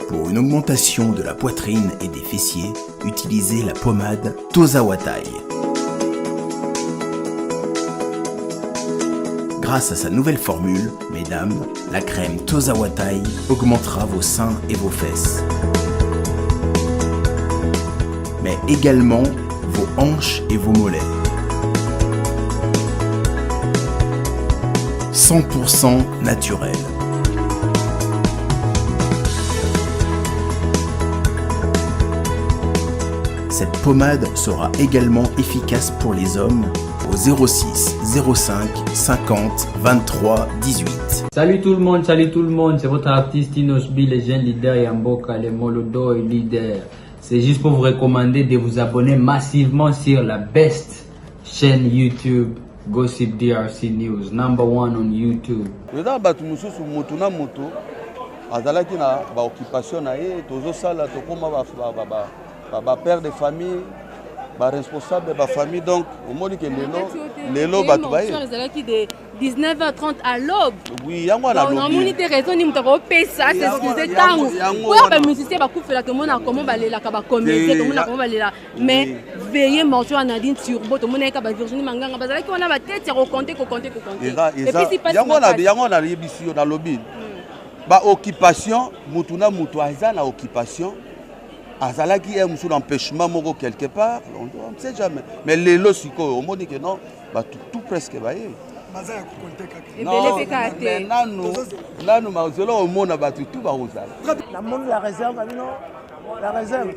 Pour une augmentation de la poitrine et des fessiers, utilisez la pommade Tozawatai. Grâce à sa nouvelle formule, mesdames, la crème Tozawatai augmentera vos seins et vos fesses. Mais également vos hanches et vos mollets. 100% naturel. Cette pommade sera également efficace pour les hommes au 06 05 50 23 18. Salut tout le monde, c'est votre artiste Inosbi, le jeune leader Yamboka, le Molodo et leader. C'est juste pour vous recommander de vous abonner massivement sur la best chaîne YouTube Gossip DRC News, number 1 on YouTube. Dans batu mususu moto na moto azalaki na ba occupation na ye tozo sala to koma ba père de famille ba responsable ba famille donc au modi que lelo batu ba ye azalaki de 19h30 à l'aube. Oui, yango na lobi. On a des raisons ni mutako pesa c'est excusé tango. Pour ba musicien ba kufela to mona comment balela ka ba comédien to mona comment balela mais veillez morceau Nadine Turbo to mona ka ba Virginie Manganga bazalaki on a ba tête ko compter. Et puis si passe yango na yebisi na lobby. Ba occupation mutuna mutu aza na occupation azalaki un sous d'empêchement moko quelque part on ne sait jamais mais lelo siko au modi que non ba tout presque ba ye nanu mazolo omona batu tout barozala la monde la réserve la réserve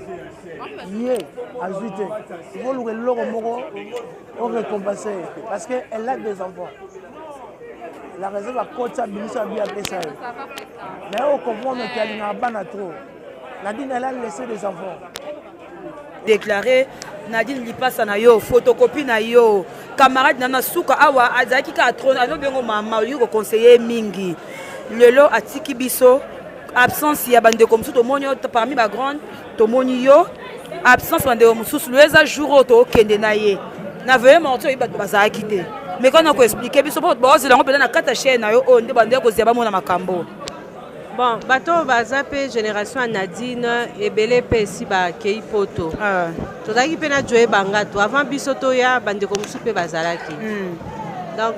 yé ajoute il faut le logo moko on récompenser parce que elle a des enfants la réserve a côté biso bien pesa mais on comprend qu'elle n'a pas trop Nadine elle a laissé des enfants déclaré Nadine li passe na yo photocopie na yo camarade nana suka awa azaki ka trône alo bengo mama yo conseiller mingi lelo atiki biso absence ya bande comme tout monyo parmi ba grande to moni yo absence bande mususu leza jour to kende na ye na veye morto yi bato bazaki te mais quand on ko expliquer biso bo zela ngo pela na kata chaîne na yo on de bande ko zeba mona makambo. Bon, bateau bazape génération Nadine et belé pesi ba kei poto. Tozaki pena joye bangato avant bisoto ya bande ko musupe bazalaki. Donc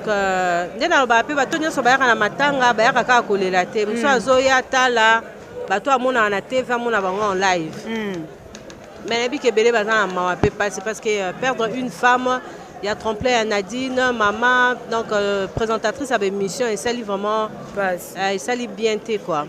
ndena ba pe bato nyoso ba na matanga ba yaka ka kolela te. Muso azoya tala bato amona na TV amona bango en live. Mais bi ke belé bazana mawa pe passer parce que perdre une femme il y a tromplé à Nadine, maman, donc présentatrice à l'émission et ça lit vraiment, ça lit bien quoi.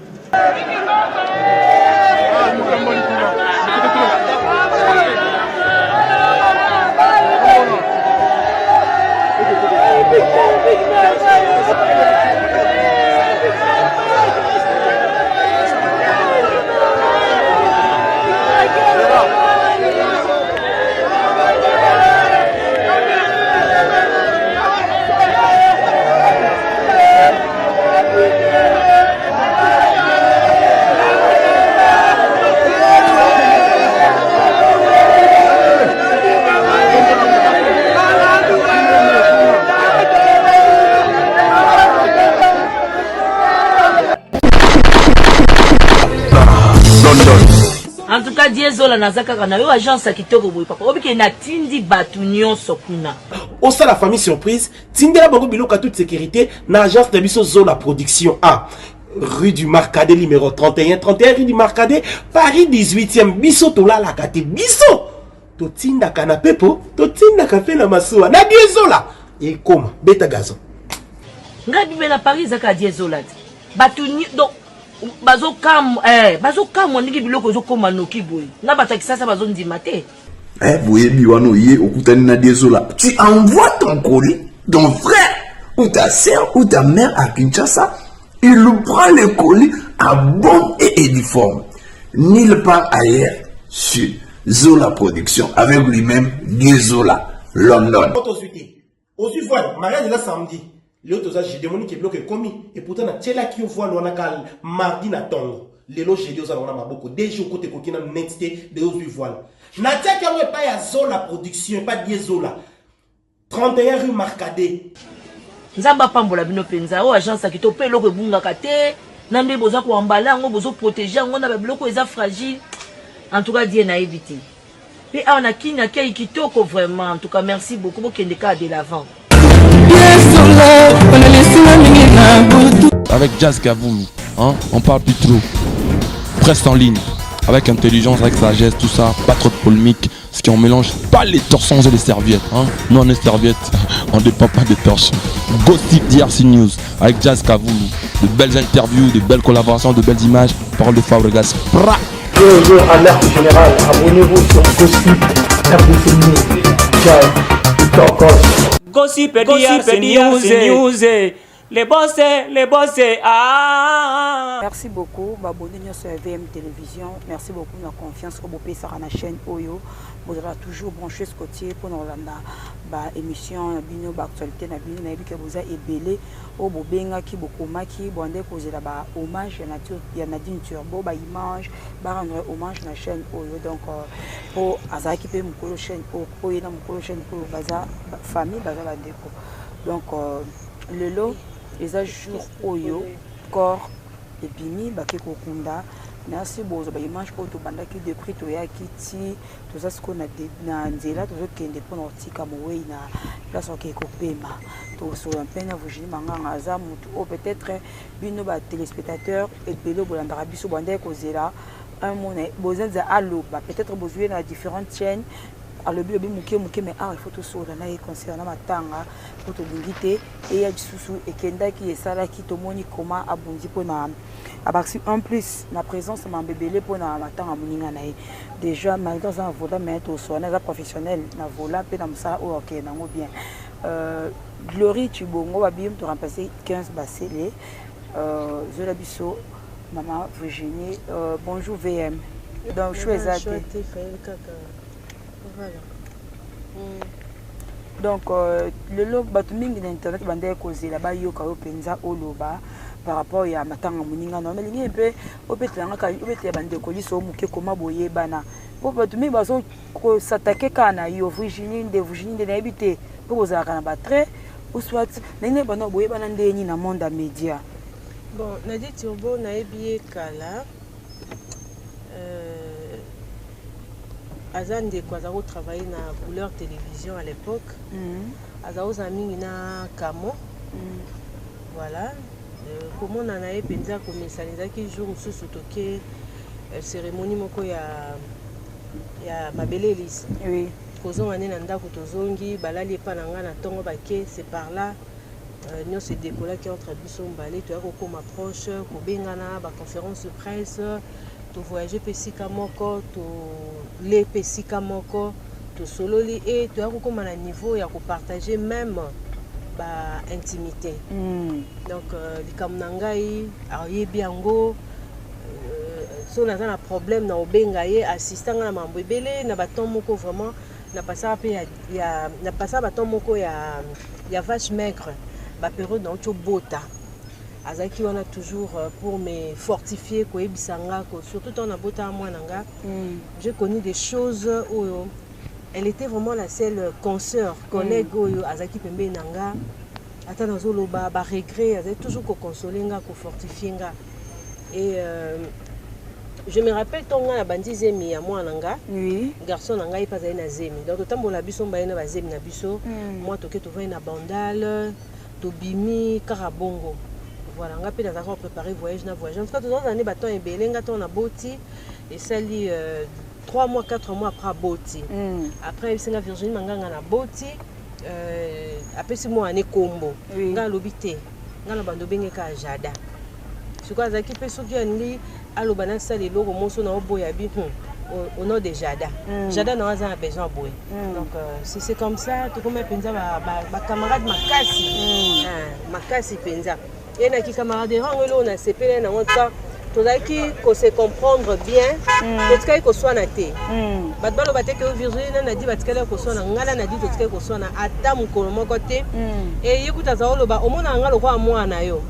En tout cas, Diezola Nazaka kana yo agence kitoko boy papa. Obi ke na tindi batu nyonso kuna. Au sein la famille surprise, tindela bango biloko toute sécurité na agence de biso Zola Production A. Rue du Marcadet numéro 31 rue du Marcadet, Paris 18e biso tola la kate biso. To tinda kana pepo, to tinda kafe na masuwa. Na Diezola. Et comme beta gazon. Ngabi bela Paris zaka Diezola. Batu donc bazo kam oniki biloko zo koma noki boy na batakisa sa bazo ndima te boye biwano ye okutani na Diezola tu envoies ton colis ton frère ou ta sœur ou ta mère à Kinshasa il prend le colis à bon et uniforme nulle part ailleurs sur Zola Production avec lui-même Diezola London aussi voilà mariage là samedi. L'autre j'ai demandé que bloque commis et pourtant na tela qui voit l'on a mardi na tongo les loges j'ai dit aux on a beaucoup déjà côté kokina netité de aux voile na tia qui a pas ya Zola Production pas Diezola 31 rue Marcadet nzamba pambola bino penza o agence ki to pe loko bunga kate Nande boza ko embala ngo bozo protéger ngo na biloko eza fragile. En tout cas, Dieu n'a évité. Et on a qui n'a qu'à kitoko vraiment. En tout cas, merci beaucoup pour qu'il y ait des cas de l'avant. Avec Jazz Kavoulou, hein, on parle plus trop. Presse en ligne, avec intelligence, avec sagesse, tout ça, pas trop de polémique. Ce qui on mélange pas les torsons et les serviettes. Hein. Nous on est serviettes, on dépend pas des torsons. Gossip DRC News avec Jazz Kavoulou. De belles interviews, de belles collaborations, de belles images. Parole de Fabregas. Bonjour, alerte générale. Abonnez-vous sur Gossip RDC News. Ciao, Gossip DRC News. Les boss, ah. Merci beaucoup, abonnez sur VM Télévision. Merci beaucoup de la confiance que vous avez sur la chaîne Oyo. Vous allez toujours brancher ce côté pour nous émission, bino actualité, que vous avez ébélé au bobenga qui beaucoup qui bondé poser là-bas hommage il y a Nadine Turbo image rendre hommage à la chaîne Oyo donc pour azaki pe mukolo chaîne Oyo na mukolo chaîne pour baza famille baza la déco donc le lot les jours Oyo corps et bimi bake kokunda merci bozo ba image pour to banda ki depuis to ya kiti to ça ce qu'on a na nzela to kende pour notika mowe na place ok kopema to so un peu na vujini manganga za mutu ou peut-être bino ba téléspectateurs et belo bolanda biso banda ko zela un mona bozenza allo ba peut-être bozuer na différentes chaînes alors bien muke mais il faut tout ça na e concernant matanga pour to bingité et ya disusu et kenda ki esala ki to moni comment abundi pona abaxi en plus la présence de bébé pour na matanga muninga na déjà malgré ça vola mais to so na professionnel na vola pe na msala o ok na ngo bien Glory Tubongo ba bim to remplacer 15 basselé je la biso maman Virginie bonjour VM donc choisissez voilà. Donc le lot batuming d'internet bande causer là-bas yo ka openza oloba par rapport ya matanga muninga no mais lingi pe opetanga ka opete bande ko liso muke koma boye bana po batuming bazo ko s'attaquer kana yo Virginie de na habité pour za kana batre ou soit nene bana boye bana ndeni na monde média bon Nadine Turbo na ebie kala Azande quoi ça travaillé na couleur télévision à l'époque Azao zamini na Camo voilà comment on a eu penza comme ça les qui jour sous toqué cérémonie moko ya Mabele Elise oui kozonga ane na ndako tozongi balali epa na nga na tongo bake c'est par là nous se décoller qui entre biso mbale to yako comme approche ko bengana ba conférence de presse to voyager pesika moko to les pesika moko to sololi et to yako comme na niveau ya ko partager même ba intimité donc likam na ngai ayebi yango so na un problème na obenga ye assistant na mambo ebele na baton moko vraiment na passa pe ya na passa baton moko ya vache maigre ba période na bota azaki on a toujours pour me fortifier ko ebisanga ko surtout on a bota moi nanga j'ai connu des choses où elle était vraiment la seule consoeur collègue oyo azaki pembe nanga ata na zolo ba regret azaki toujours ko consoler nga ko fortifier nga et je me rappelle tonga na bandizemi ya moi nanga oui garçon nanga il pas na zemi donc tambola biso mba na bazemi na biso moi toke to va na bandale to bimi karabongo voilà nga pe na za préparer voyage na voyage en tout cas tous les années baton ebele nga ton na boti et sali 3 mois 4 mois après boti après singa Virginie manganga na boti après 6 mois ane kombo nga lobité nga na bando benge ka jada c'est quoi ça qui peut soki ani aloba na sali logo moso na oboya bi au nom de Jada Jada na waza besoin boy donc si c'est comme ça tout comme penza ba camarade makasi penza et na ki camarade hangelo na sepele na wonta tozaki ko se comprendre bien totika ko soit na te bat balo bateke Virginie na di batikala ko soit na ngala na di totika ko soit na ata mukolo moko te et yekuta za oloba omona ngalo kwa mwana yo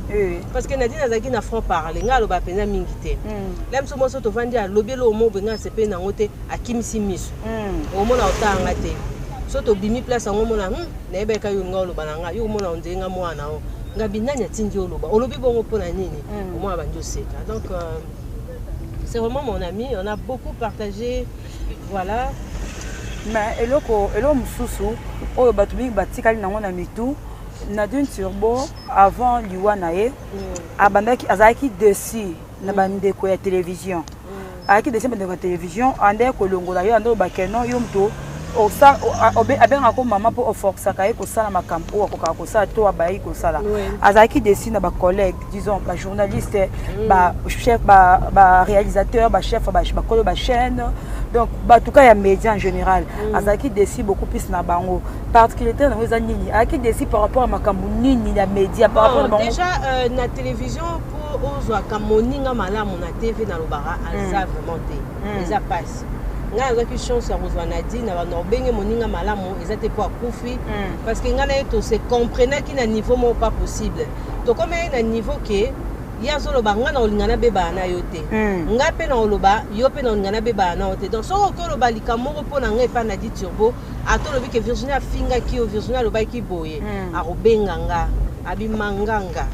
parce que Nadine azaki na franc parler ngalo ba penza mingi te lem so moso to vandi a lobelo mo benga sepe na ngote akimisi miso omona otanga te so to bimi place ngo mona na ebeka yo ngalo bananga yo mona ondenga mwana o ngabinani atindi oloba olobi bongo pona nini au moins bandi oseka. Donc c'est vraiment mon ami, on a beaucoup partagé, voilà. Mais eloko mususu oyo batu mingi batikali nango na mitu Nadine Turbo avant liwa na ye abandaki azaki desi na bandeko ya télévision aki desi bandeko ya télévision ande kolongola yo ando bakeno yo mto osa abenga ko mama po ofoxaka ye kosala makampo akoka kosala to abayi kosala azaki desi na ba collègues disons ba journaliste ba chef ba réalisateur ba chef ba kolo ba chaîne donc en tout cas il y a médias en général azaki desi beaucoup plus na bango particularité na weza nini aki desi par rapport à makambo nini na média par rapport à bango déjà na télévision pour ozwa kamoninga malamu na TV na lobara aza vraiment te eza passe nga azaki chance ya kozwa Nadine na banobenge moninga malamu eza te po akufi parce que nga na ye to se comprenait ki na niveau mo pas possible to comme na niveau que ya zoloba nga na olingana beba na yo te nga pe na oloba yo pe na olingana beba na yo te donc soko ko loba likamoko po na nga pa na dit Turbo atolobi ke Virginia finga ki o Virginia loba ki boye arobenga nga abimanganga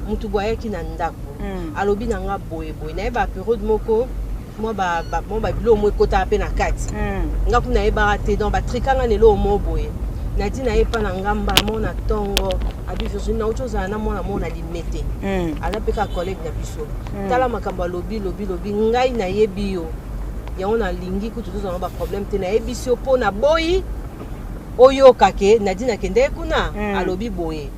mutu boye ki na ndako alobi na nga boye na ba période moko moi ba bilo mo kota pe na kati nga kuna e barate donc ba trikanga nelo mo boye Nadine na epa na ngamba mona tongo abi Virginia autre chose na mona limete ala pe ka collègue na biso tala makambo lobi ngai na yebi yo ya ona lingi ku tuzo na ba problème te na yebi so po na boyi oyo kake Nadine akende kuna alobi boye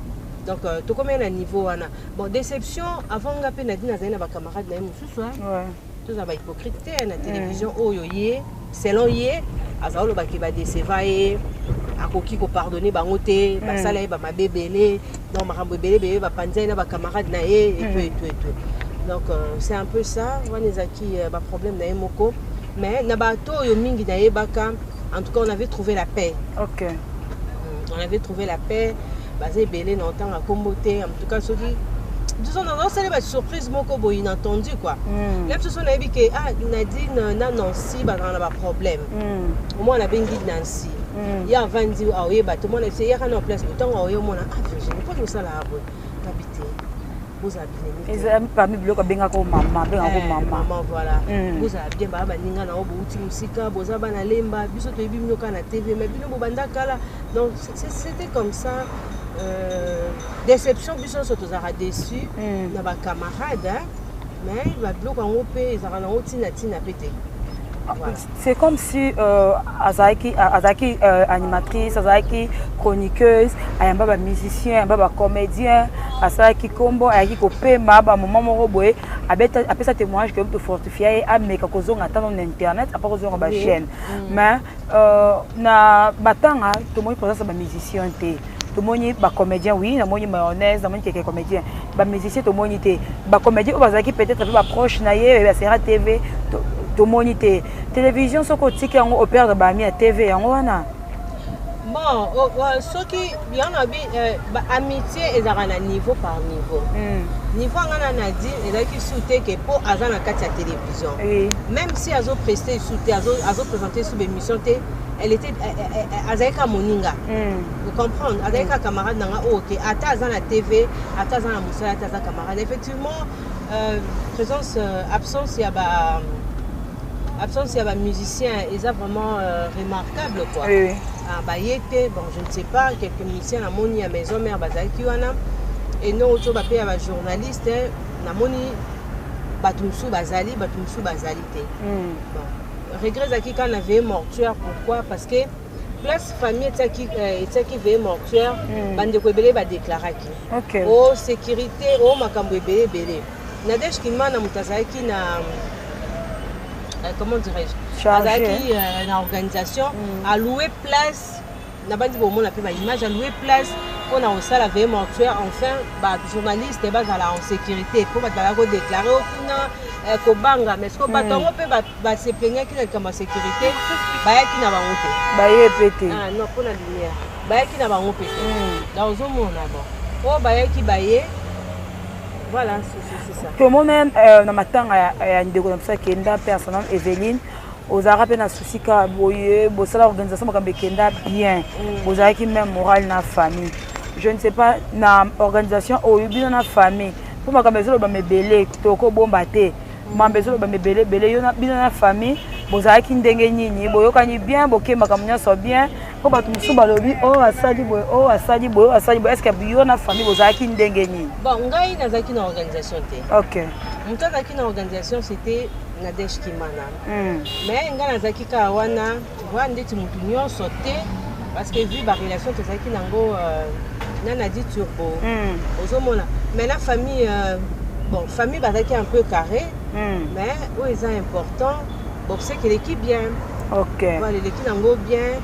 donc to comme na niveau wana bon déception avant nga pe Nadine azana ba camarade na mususu ouais tous ba hypocrite na télévision oyo ye selon ye azalo ba ki ba décevaye akoki ko pardonner bango te basala ye ba mabebele donc makambo belebe ba panzai na ba camarade na ye et tout donc c'est un peu ça wanezaki ba problème na moko mais na ba to yo mingi na ye baka en tout cas on avait trouvé la paix. OK. On avait trouvé la paix basé belé na temps à komboté en tout cas ceux qui disons non c'est une surprise moko bo inattendu quoi. Là tout son avis que Nadine na Nancy ba na ba problème. Au moins on a bengi Nancy. Il y a vendu à Oyeba tout le monde essayé à en place autant à Oyoma je ne pas que ça là habiter vous habitez ils aiment parmi bloc benga ko maman voilà vous habitez ba ninga na obo uti musika boza bana lemba biso to yebi minoka na TV mais bino bobanda kala donc c'était comme ça déception biso surtout ça déçu na ba camarade mais ba bloc en op ils ara na otina pété. Voilà. C'est comme si Azaki animatrice, Azaki chroniqueuse, Ayamba musicien, Ayamba comédien, Azaki combo, Ayaki kopé, Maba moment moroboé, après ça témoignage que tu fortifier, mais quand on attend sur internet, après on sur la chaîne. Mais na batanga, tout le monde pense à musicien té. Tout le monde ba comédien oui, na moni mayonnaise, na moni quelqu'un comédien. Ba musicien tout le monde té. Ba comédien ou Azaki peut-être un peu proche na yé, sera TV. To moniter télévision soko tiki yango opère de bami à TV yango wana bon soki yana bi amitié ezaka na niveau par niveau niveau ngana na di ezaki souté que pour azana kati ya télévision même si azo prester souté azo présenter sous émission té elle était azaka moninga vous comprenez azaka camarade nanga OK ata azana TV ata azana musala ata azaka camarade effectivement présence absence ya ba musicien ils a vraiment remarquable quoi. Bah yete bon je ne sais pas quelques musiciens na moni à maison mère bazaki wana et non auto ba pe ba journaliste na moni batumsu bazali té. Bon regret zaki quand on avait mortuaire pourquoi parce que place famille etaki veille mortuaire bande ko belé ba déclarer qui oh sécurité oh makambo belé Nadège Kinman na mutazaki na comment dirais-je Azaki une organisation a loué place n'a pas dit bon on a pris ma image a loué place pour na ça la veille mortuaire enfin bah journaliste et bah en sécurité pour bah déclarer au kobanga mais ce que batongo pe ba se plaigner qui comme sécurité bah qui n'a pas honte bah pété ah non pour la lumière bah qui n'a pas honte dans au monde là-bas oh bah qui baillé. Voilà, c'est ça. Tout le monde dans ma temps a une déco comme ça qui est là personnel Evelyne aux arabes na souci ka boye bo sala organisation ka bekenda bien aux arabes qui même moral na famille je ne sais pas na organisation oyo bino na famille po makambo ezoloba mebele toko bomba te makambo ezoloba mebele bele yo na bino na famille bozalaki ndenge nini boyokani bien bokembaka nyonso bien po bato mosusu balobi oyo asali boye oyo asali boye oyo asali boye estce yo na famille bozalaki ndenge nini? Bon, ngai nazalaki na organisation te. Ok. Moto azalaki na organisation c'était Nadège Kimana. Mais ngai nazalaki kaka wana tu vois ndeti motu nyonso te parce que vu ba relation tozalaki nango nana dit turbo. Ozomona. Mais la famille bon, famille bazalaki un peu carré. Mais où est important? Bon, c'est que l'équipe bien. Ok. Voilà, l'équipe nango bien.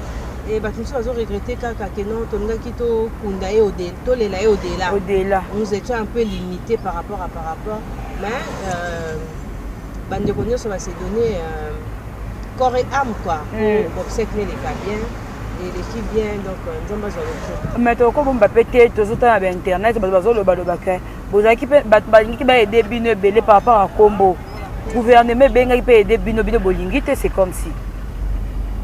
Et bah tout ça ils ont regretté que non tonga kito kundaye au-delà. Nous étions un peu limités par rapport. Mais bande de ça va se donner corps et âme quoi. Pour c'est que les gars bien et l'équipe bien donc nous avons besoin de mais to ko bomba pété to zota na internet bazo le balobaka. Bozaki ba aider bino belé par rapport à combo. Gouvernement benga peut aider bino bolingité c'est comme si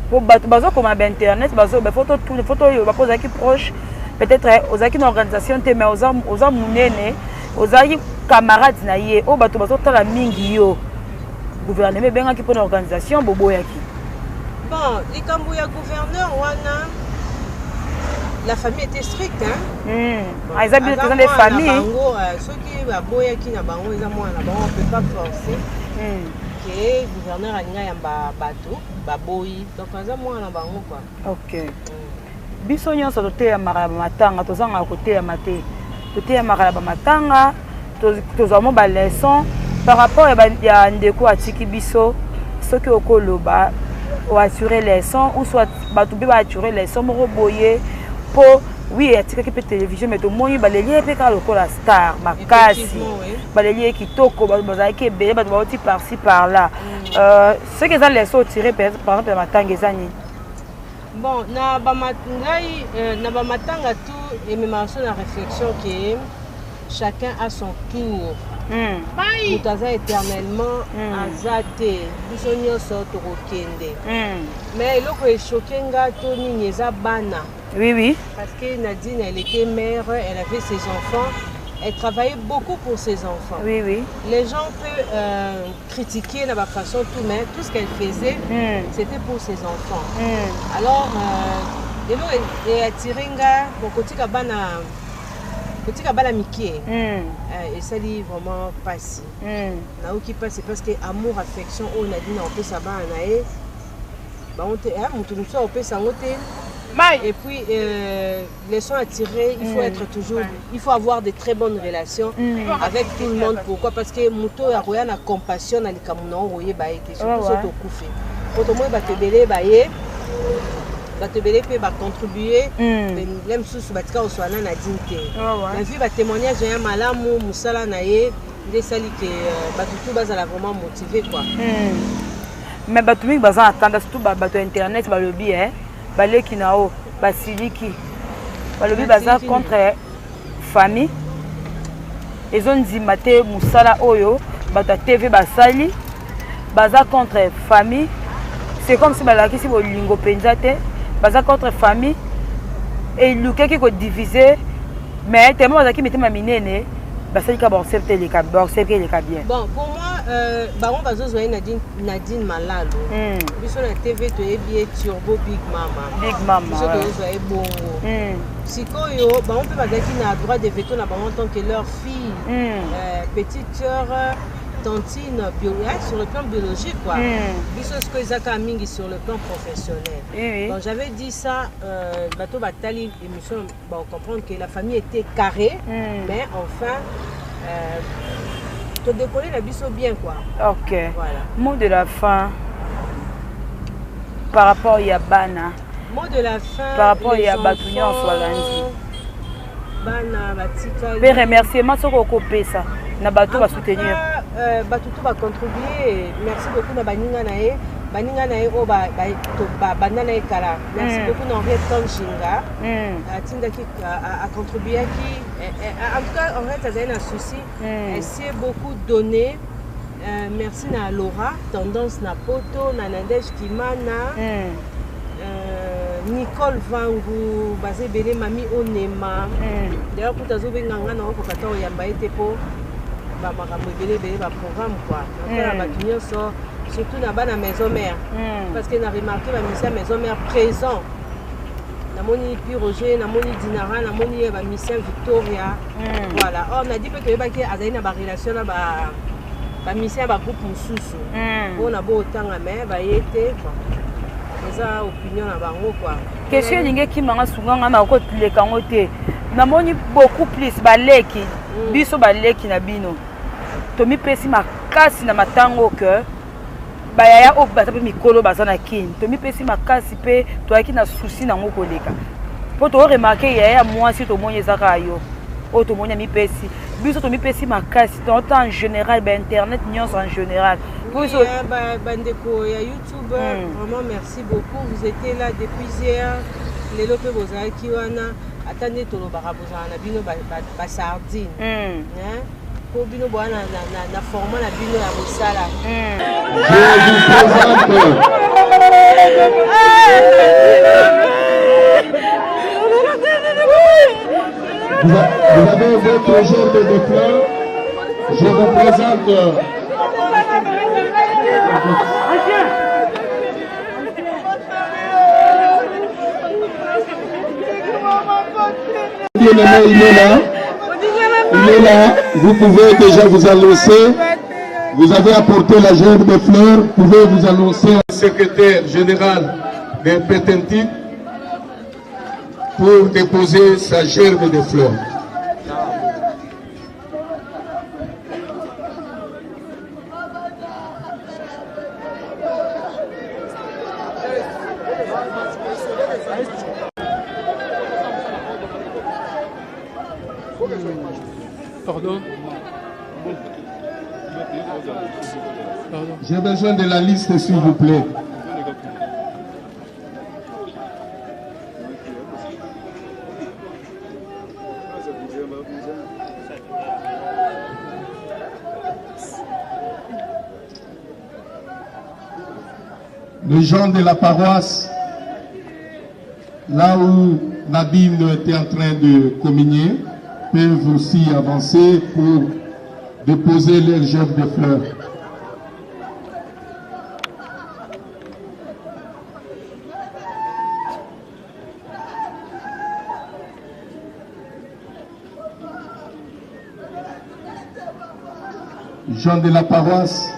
pour bazo comme internet bazo ba photo tout les photos yo ba poser qui proche peut-être aux aki une organisation te mais aux munene aux aki camarades na ye o bato bazo tala mingi yo gouvernement benga qui pour une organisation bobo yaki bon les Kambouya gouverneur wana la famille était stricte hein ils habitent dans les familles ceux qui ba boya qui na bango ils ont na bango on peut pas forcer que gouverneur alinga yamba bato baboyi donc aza mwana bango quoi. Ok. Biso nyonso toteya makala matanga tozanga koteya mate toteya makala matanga tozamo ba leçon par rapport ya ndeko atiki biso soki okoloba o assurer leçon ou soit bato be ba assurer leçon moko boye po oui atikaki pe télévision mais tomoni baleli pe ka lokola star makasi baleli kitoko bazalaki ebele bato bauti par-ci par-là ce que ça leçon tiré par exemple matanga ezani bon na ba matanga tout et même en la réflexion que chacun a son tour tout aza éternellement azate biso nyonso tokokende mais eloko echoke nga to nini eza bana. Oui. Parce que Nadine, elle était mère, elle avait ses enfants, elle travaillait beaucoup pour ses enfants. Oui. Les gens peuvent critiquer de ma façon tout, mais tout ce qu'elle faisait, c'était pour ses enfants. Alors, elle a tiré bon côté kabana Mickey. Et ça dit vraiment passé. Là où qui passe, parce que amour, affection, on a dit on peut savoir anae. Bah on te, on peut s'engoter. Et puis, les sons attirés, il faut avoir de très bonnes relations avec tout le monde. Pourquoi? Parce que Mouto a une compassion dans les Camerounais, il y a surtout ce koufi. Pour moi, il va contribuer, même si on soit là, la vie va témoigner, j'ai un malamou, Moussala Naye, des salis que tout bas vraiment motivé. Mais Batoumi, attendre surtout Internet, le bien. Baleki nao basiliki balobi baza contre famille ezondima te musala oyo bata TV basali baza contre famille c'est comme si balakisi bolingo penza te baza contre famille et lukeki ko diviser mais tellement bazaki mitema minene basali ka bon accepter les cas bien. Bon pour moi baron bazozo Nadine Malalo biso na TV to ebi turbo Big Mama biso to zo bongo sikoyo baron pe bazaki na droit de veto na baron tant que leur fille petite sœur tantine sur le plan biologique quoi biso ce que ezaka mingi sur le plan professionnel. Donc j'avais dit ça bato batali émission ba comprendre que la famille était carrée mais enfin te décoller la biso bien quoi. Ok. Voilà. Mot de la fin par rapport à Yabana. Mot de la fin. Par rapport à Yabatounia en Swalandi. Bana batika. Mais remerciement sur Okopé ça. Na bateau va soutenir. Bateau va contribuer. Merci beaucoup na baninga nae. Baninga nae o banana ekala. Merci beaucoup na Henriette Kanchinga. Tinga qui a contribué qui en tout cas en fait ça a un souci. Elle s'est beaucoup donné. Merci na Laura, tendance na poto na Nadège Kimana. Nicole Vangu, basé belé mami Onema. D'ailleurs, pour ta zobe nganga na ko kata oyamba ete po ba makambo belé ba programme quoi. Donc la batunyo so surtout na bana maison mère. Parce que na remarqué ba mission maison mère présent. Na moni Pi Roger, na moni Dinara, na moni ba mission Victoria. Voilà. On a dit que ba ki azali na ba relation na ba mission ba groupe mususu. On a beau tanga mais ba yete quoi. Eza opinion na bango quoi. Question linge ki manga sunganga na ko tileka ngote. Namoni beaucoup plus baleki. Biso baleki na bino. Tomi pesi makasi na matango que bayaya o batape mikolo bazana kin. Tomi pesi makasi pe toaki na souci na ngoko leka. Po to remarquer yaya mwasi to monye zaka yo. O to monye mi pesi. Biso tomi pesi makasi en général ba internet nyons en général. Oui, bandeko ya YouTube, vraiment merci beaucoup. Vous étiez là depuis hier. Les lopes bozala kiwana. Attendez tout le barabozala na bino ba sardine. Pour bino boana na format na bino ya musala. Vous avez votre jour de fleurs. Je vous présente. Il est là. Il est là. Vous pouvez déjà vous annoncer. Vous avez apporté la gerbe de fleurs. Vous pouvez vous annoncer au secrétaire général de Pétentique pour déposer sa gerbe de fleurs. Pardon. J'ai besoin de la liste, s'il vous plaît. Les gens de la paroisse, là où Nadine était en train de communier, peuvent aussi avancer pour déposer leurs gerbes de fleurs. Gens de la paroisse,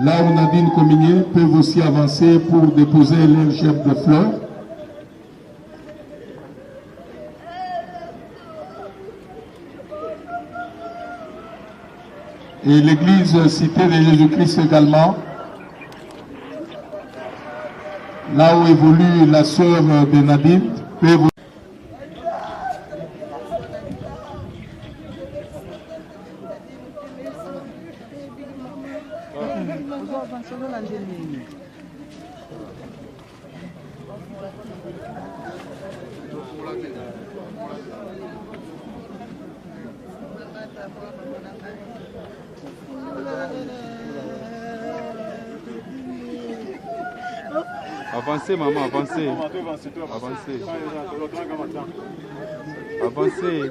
là où Nadine communiait, peuvent aussi avancer pour déposer leurs gerbes de fleurs. Et l'église Cité de Jésus-Christ également, là où évolue la sœur de Nadine, peut évoluer. Avancez, maman, avancez. Avancez. Avancez.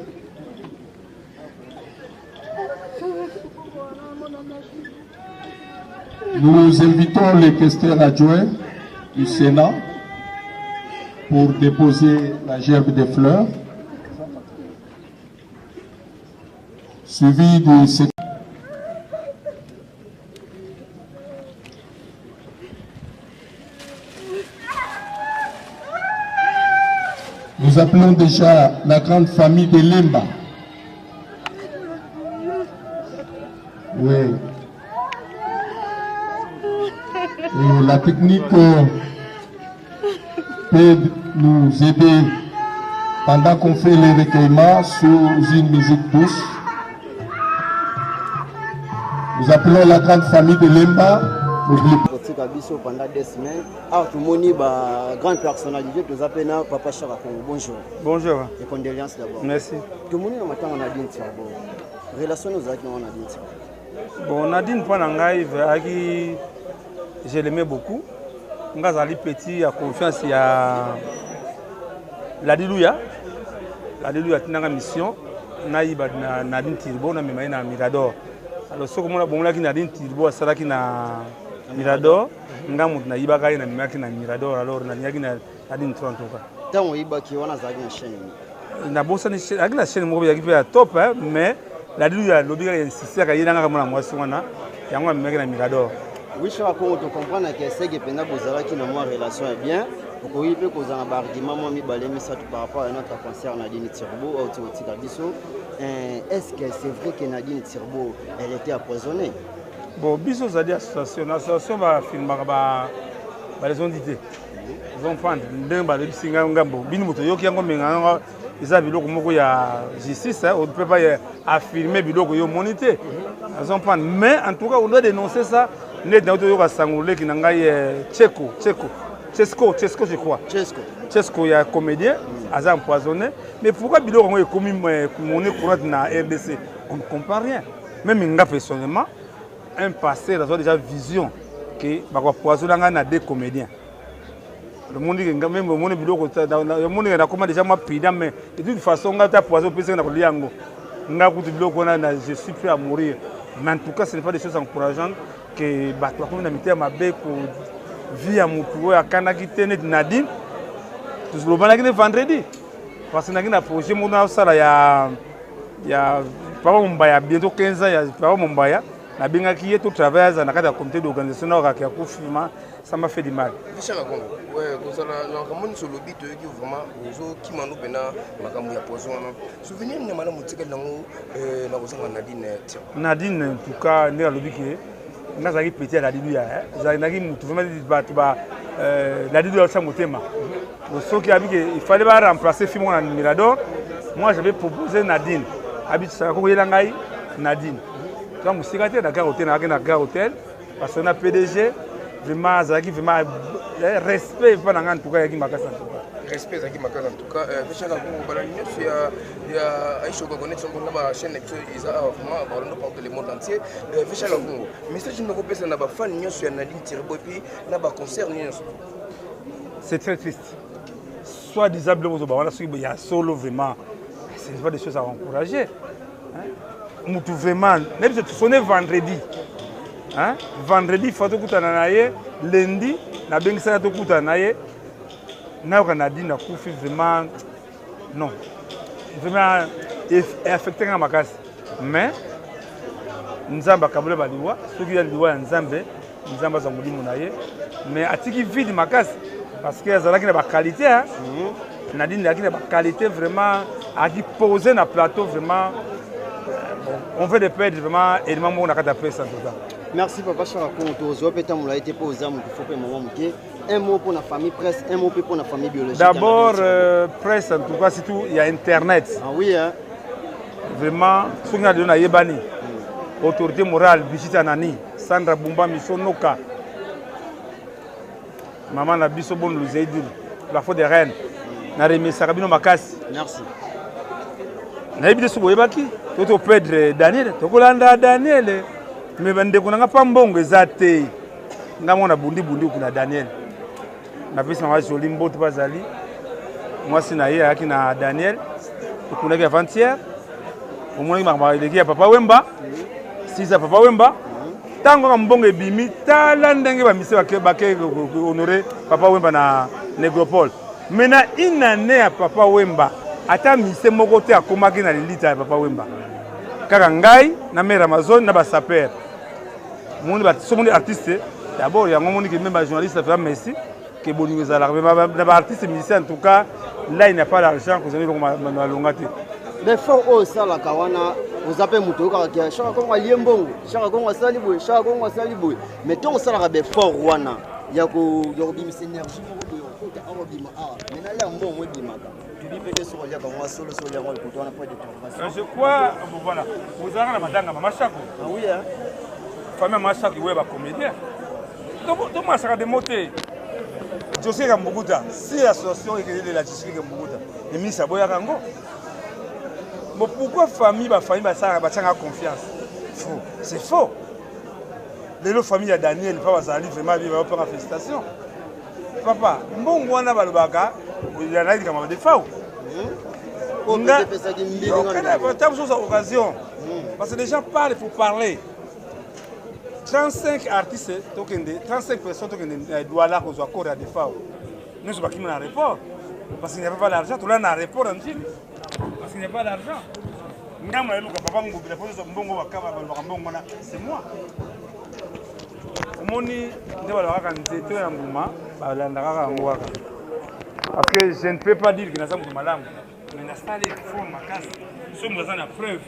Nous invitons les questeurs adjoints du Sénat pour déposer la gerbe de fleurs, suivi du secrétaire. Nous appelons déjà la grande famille de Lemba. Oui. Et la technique peut nous aider pendant qu'on fait les recueillements sous une musique douce. Nous appelons la grande famille de Lemba. Pendant 2 semaines, tout le monde grande personnalité, nous appelons Papa Charakongo. Bonjour. Bonjour. Et condoléances d'abord. Merci. Tout le monde a Nadine Tiabo. Relation nous avec Nadine Tiabo. Bon, Nadine Panangaï, je l'aimais beaucoup. ngazali petit ya confiance ya Ladiluya tinanga mission nayiba na Nadine Tirbo na mema na Mirador. Alors ce que mona bongola ki Nadine Tirbo asalaki na Mirador ngamu na yiba kai na mema ki na Mirador alors na nyaki na Nadine 30 ka. Tango yiba ki wana zaki na chaîne. Na bossa ni chaîne agila chaîne mo ya ki pe top mais Ladiluya lobi ka insister ka yina nga mona mwasi wana yango mema ki na Mirador. Oui, je comprends que c'est que pendant que qui na moi relation est bien. Pour qu'il peut causer un argument, moi, par rapport à notre concert Nadine Tirbo, est-ce que c'est vrai que Nadine Tirbo, elle était empoisonnée? Bon, biso zadi association va filmer les ondités. Ils vont prendre des singa ngambo. Bini moto yoki yango menga eza biloko moko ya justice, on ne peut pas affirmer biloko yo monité. Ils vont prendre, mais en tout cas on doit dénoncer ça. Net na to yoka sangolé ki nangai Chesco, je crois. Chesco, il y a un comédien, il a empoisonné. Mais pourquoi Biloko est commis monnaie courante dans la RDC? On ne comprend rien. Même moi, personnellement, un passé, il a déjà vision que il va empoisonner des comédiens. Le monde dit que même le monde Biloko, le monde a comment déjà moi pédant, mais de toute façon, on a empoisonné personne dans le liango. Je suis prêt à mourir. Mais en tout cas, ce n'est pas des choses encourageantes que Batouakoum n'a mis à ma bec vie à Moutou à Kanaki Nadine. Tout le monde est vendredi. Parce que nous avons un projet, il y a Papa bientôt 15 ans, il y a Papa Mumbaya. Nous avons tout travail dans le comité d'organisation qui a confirmé, ça m'a fait du mal. Nadine, en tout cas, nous avons nous avons pété à la Ladiluya. Nous avons la Ladiluya au Motema. Il fallait remplacer Fimon à Mirador. Moi, j'avais proposé Nadine. Nadine. Donc, je suis à la gare hôtel. Parce qu'on a PDG. Vraiment, respect. En tout cas, respect Zaki Makala en tout cas déjà la il y a Aïcho Gogonet sur la chaîne ils a vraiment partout le monde entier déjà la Congo message nous repose na ba fan nyo sur Nadine Tirbo et puis na ba concert nyo. C'est très triste. Soit disable il y a solo vraiment c'est pas des choses à encourager. Moutou vraiment même si tu sonnes vendredi. Vendredi il faut que tu naye lundi na bengisa to kuta naye. Nadine a couffé vraiment non vraiment affecté à ma casse mais nzamba kabule baliwa ceux qui a liwa nzambe nzamba za mulimo naye mais atiki vide ma casse parce que azalaki na ba qualité Nadine a ba qualité vraiment a qui poser na plateau vraiment on veut de perdre vraiment élément mon nakata presse en tout cas. Merci papa Charako Tozo peta moula été posé mon faut pas moment muké. Un mot pour la famille presse, un mot pour la famille biologique. D'abord, presse, en tout cas, c'est tout, il y a Internet. Ah oui, hein? Vraiment, ce qu'on a donné à Yébani, autorité morale, Bichita Nani, Sandra Bumba, Missonoka, Maman Nabiso Bon Louzeidil, la faute des reines, Naremi Sarabino Makas. Merci. Naïbi de Yébaki, tout au pèdre Daniel, tout au landa Daniel, mais Bande Kunanga Pambong, Zate, Namona Bundi Bundi Kuna Daniel. Na pesi na joli mboto bazali moi sinaye aki na Daniel kuna ki avant-hier au moins ma ileki ya papa Wemba si ça papa Wemba tango ka mbongo ebimi tala ndenge ba mise bake honorer papa Wemba na Negropole mais na une année ya papa Wemba ata mise moko te akomaki na lilita ya papa Wemba kaka ngai na mère Amazon na ba saper monde ba somo artiste d'abord ya ngomoni ki même ba journaliste fa merci que Boningo Zala, mais les artistes musiciens en tout cas, là il n'y a pas d'argent que vous avez dans l'ongate. Mais fort au Sala Kawana, vous appelez Moutoka, chaque fois on liembongo, chaque fois on saliboué, chaque fois on saliboué. Mais tant ça la fort Rwana, il y a que énergie, je crois, voilà, vous avez la madame Mamachako. Ah oui, hein? Famille Mamachako, vous êtes comédien. Donc, moi, ça a démonté. Je sais que Mbuguta, si l'association est de la justice de Mbuguta, et mis à Boyarango. Mais pourquoi famille va confiance? Faux. C'est faux. Les familles à Daniel, pas vraiment vivre une félicitations. papa mbongo wana balobaka oyana kama ba defao nga tabu sur occasion parce que les gens parlent, il faut parler. 35 artistes, 35 personnes doivent là qu'on soit encore à des fois. Nous sommes pas qui dans l'aéroport. Parce qu'il n'y avait pas d'argent. Tout là dans l'aéroport en Chine. Parce qu'il n'y a pas d'argent. C'est moi. Parce que je ne peux pas dire que nous sommes malades. Mais nous sommes ma casse. Nous sommes dans la preuve.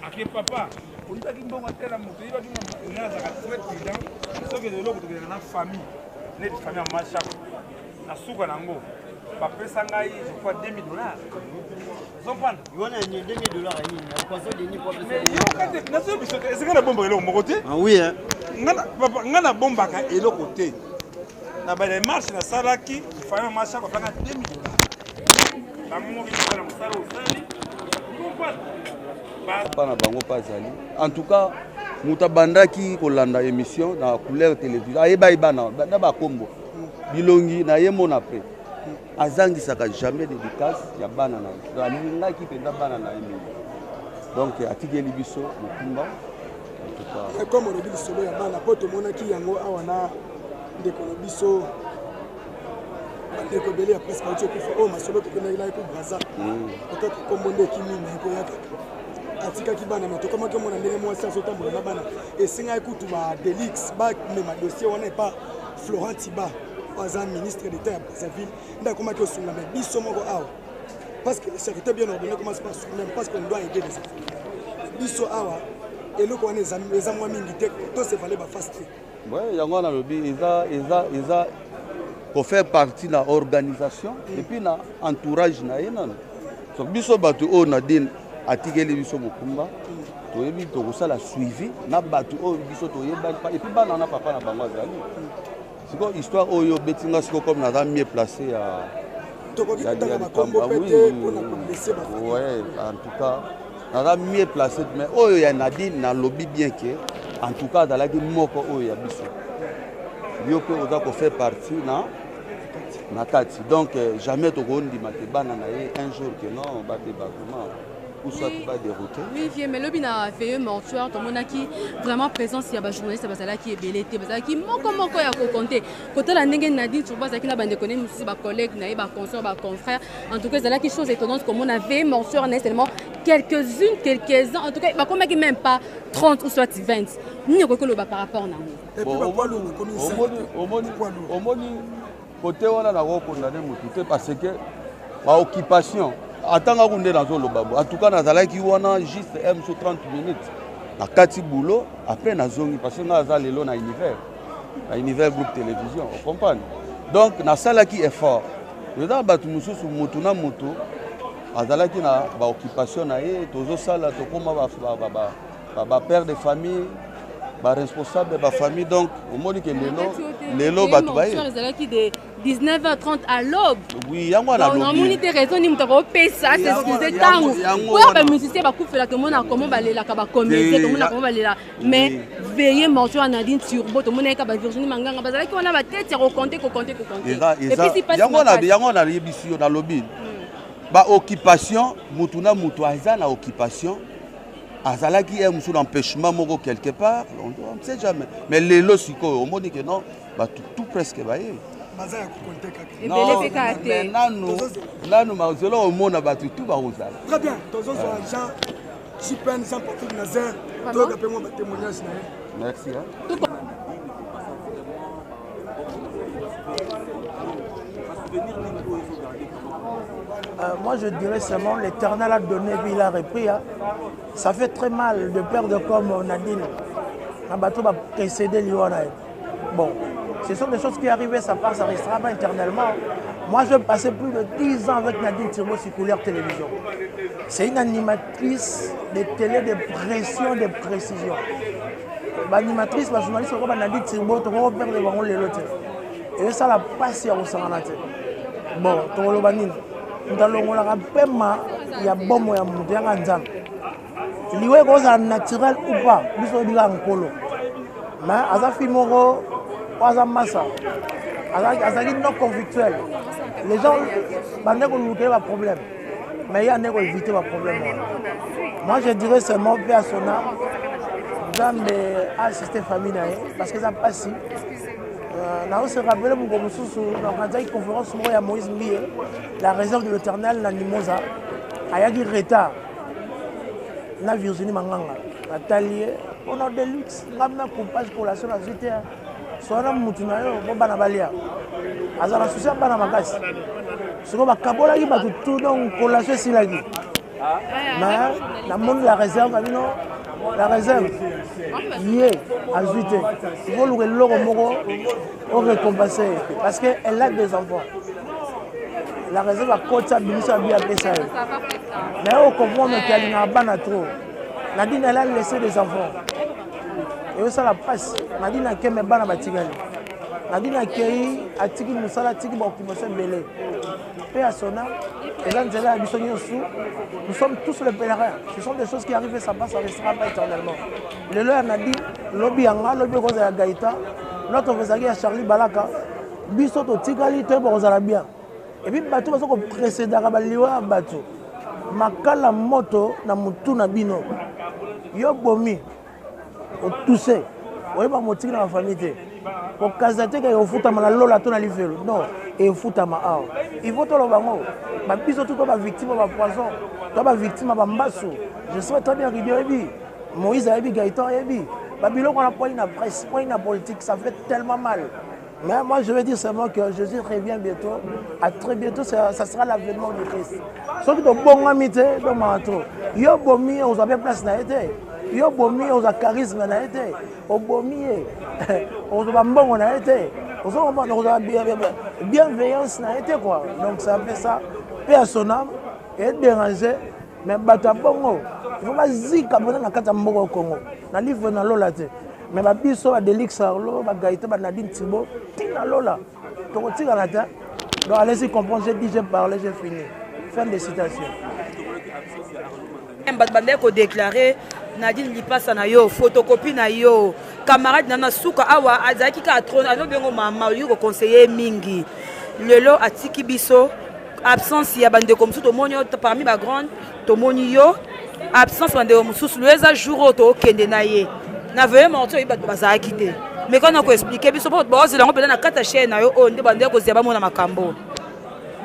Avec papa. On dit qu'il y a une famille. Une famille en marche. Na souka nango. Papa sangai, je crois $2,000. Vous comprenez? Il y a $2,000 c'est que la bombe est là au côté. Ah oui hein. Ngana bomba ka est là côté. Na ba les marches na salaki, famille marche ko fanga $2,000. La momo qui va na musala usali. Vous comprenez? En tout cas, mutabandaki kolanda émission na couleur télévision. Ayeba ibana na ba kombo. Bilongi na yemo na pe. Azangi saka jamais dédicace ya bana na. Alinga ki penda bana na yemi. Donc atigeli biso mukumba. En tout cas, comme on dit solo ya bana poto monaki yango awana ndeko na biso. Ndeko bele après ça tu peux oh masolo ko na ila ko braza. Peut-être kombo ndeki mimi ko yaka. Atika kibana matoka make mona ndenge mwasi azotambola na bana esinga ekutu ba Delix ba mema dossier wana pas Florent Tiba aza ministre d'État à Brazzaville ndako make osunga mais biso moko awa parce que le secrétaire bien ordonné commence par même parce qu'on doit aider les enfants biso awa eloko wana eza mwa mingi te to se fallait ba fast ouais yango na lobi eza pour faire partie de l'organisation et puis na entourage na yena so biso batu o Nadine atikeli biso mukumba toyebi tokosala suivi na batu oyo biso toyeba et puis bana na papa na bango azali siko histoire oyo betinga siko comme na mieux placé à ouais en tout cas na mieux placé mais oyo ya Nadine na lobby bien que en tout cas dans la moko oyo ya biso yo pe oza ko faire partie na kati donc jamais tokondi matebana na ye un jour que non ba débarquement ou soit pas dérouté. Oui, mais le bina fait mortuaire, tout le monde qui vraiment présence il y a des journalistes qui est belé, qui moko ya ko compter. Côté la ndenge Nadine sur base qui na bande connaît aussi ba collègue na ba consort ba confrère. En tout cas, c'est là quelque chose étonnante comme on avait mortuaire en seulement quelques-uns en tout cas, comme même pas 30 ou soit 20. Ni ko lo ba par rapport na. Et puis ba poilu omoni côté wana na ko condamner mutu parce que ba occupation atanga kunde dans le babo en tout cas nazalaki wana juste 30 minutes na kati boulot après nazongi parce que naza lelo na univers groupe télévision on comprend donc na salaki effort dedans batu mususu mutu na mutu azalaki na ba occupation na ye tozo sala to koma ba père de famille ba responsable ba famille donc au modi que lelo batu ba ye 19h30 à l'aube. Oui, yango na lobi. On a monité raison ni mutako pesa c'est excusé tango. Pour ba musicien ba koufela to mona comment ba lela ka ba comédien to mona comment ba lela mais veillez mention à Nadine Turbo to mona ka ba Virginie Manganga bazala ki on a ba tête ko compter. Et puis si pas yango na yebisi yo na lobi. Ba occupation mutuna mutu aza na occupation azalaki un musu d'empêchement moko quelque part on ne sait jamais mais lelo siko au modi que non ba tout presque ba ye. Nanu mazelo omona batu tout bazala. Très bien. Tozo Jean Chipen Jean Patrick Nazaire. Toi d'après moi témoignage na. Merci Moi je dirais seulement l'Éternel a donné puis il a repris. Hein. Ça fait très mal de perdre comme Nadine. Un bateau va précéder Liona. Bon. Ce sont des choses qui arrivent, ça passe, ça restera pas éternellement. Moi, je vais passer plus de 10 ans avec Nadine Turbo sur Couleur Télévision. C'est une animatrice de télé de pression, de précision. L'animatrice, la journaliste, Nadine Turbo, tu vas perdre devant les lots. Et ça, la passe, il y a bon, tu vas le banir. Nous allons la paiement, il y a bon moyen de monter en zan. Liwe est naturel ou pas, nous sommes en colo. Mais à sa fille, Aza massa azali non conflictuel. Les gens bandent qu'on a un problème. Mais il y a un éviter le problème. Moi je dirais seulement paix à son âme. Jamais assister famille parce que ça passe si. On se rappelle dans une conférence à Moïse Mbié, la réserve de l'Éternel, la Nimosa, il y a un retard. Na Virginie Manganga, Nathalie, on a des luttes, on a un coupage pour la seule activité. Soit on a Moutunayo, on va Balia. Azara Soucia Banamakas. Ce qu'on va Kabola, il va tout dans une collation si la vie. Mais la monde la réserve, la réserve, il est ajouté. Il faut le logo on récompenser parce qu'elle a des enfants. La réserve à côté de Binissa bien après ça. Mais on comprend qu'il y a un ban à trop. Nadine elle a laissé des enfants. Et ça la passe. Nadine a qu'un ban à Batigali. Nadine a qu'un à Tiki Moussala, Tiki Bokimosen Belé. Paix à son âme. Et là, nous sommes tous les pèlerins. Ce sont des choses qui arrivent et ça passe, ça ne restera pas éternellement. Le leur a dit, lobby Anga, lobby Rosa Gaïta, notre Vesagi à Charlie Balaka, Bissoto Tigali, Tebo Rosa bien. Et puis, bateau, parce qu'on précède à Rabaliwa, bateau. Makala moto, na mutu na bino. Yo bomi, au toussé. Vous voyez, je suis dans la famille. Pour Kazate, il faut que la lola ton alivelo. Non, il faut que il faut que le bango. Ma biso tout comme victime de poison, comme victime de mbasso. Je souhaite très bien Ribier Moïse Ayebi Gaëtan Ayebi. Babylone on a pas une presse, pas une politique, ça fait tellement mal. Mais moi je veux dire seulement que Jésus revient bientôt. À très bientôt, ça sera l'avènement de Christ. Ceux qui ont bon amitié, dans manteau. Yo bomi, on a bien place na été. Yo bomi, on a charisme na été. Au bomi, on a bon on a été. On a bienveillance na été quoi. Donc ça fait ça. Paix à son âme, et déranger, mais bata bongo. Il faut pas dire que na kata mboko Congo. Na livre na lola te. Mais ba biso ba Delix Arlo, ba Gaïta ba Nadine Thibault, tina lola. To tika na ta. Donc allez-y comprendre, j'ai dit, j'ai parlé, j'ai fini. Fin de citation. Bande ko déclarer Nadine Lipasa na yo, photocopie na yo, camarade nana suka awa azaki ka trône, alo bengo mama yo conseiller mingi. Lelo atiki biso absence ya bande comme tout monde parmi ba grande to moni yo absence bande mususu leza jour to kende na ye. Na veye morto iba bazaki te. Mais quand on ko expliquer biso bo zela ngo pela na kata chaîne na yo on de bande ko zeba mona makambo.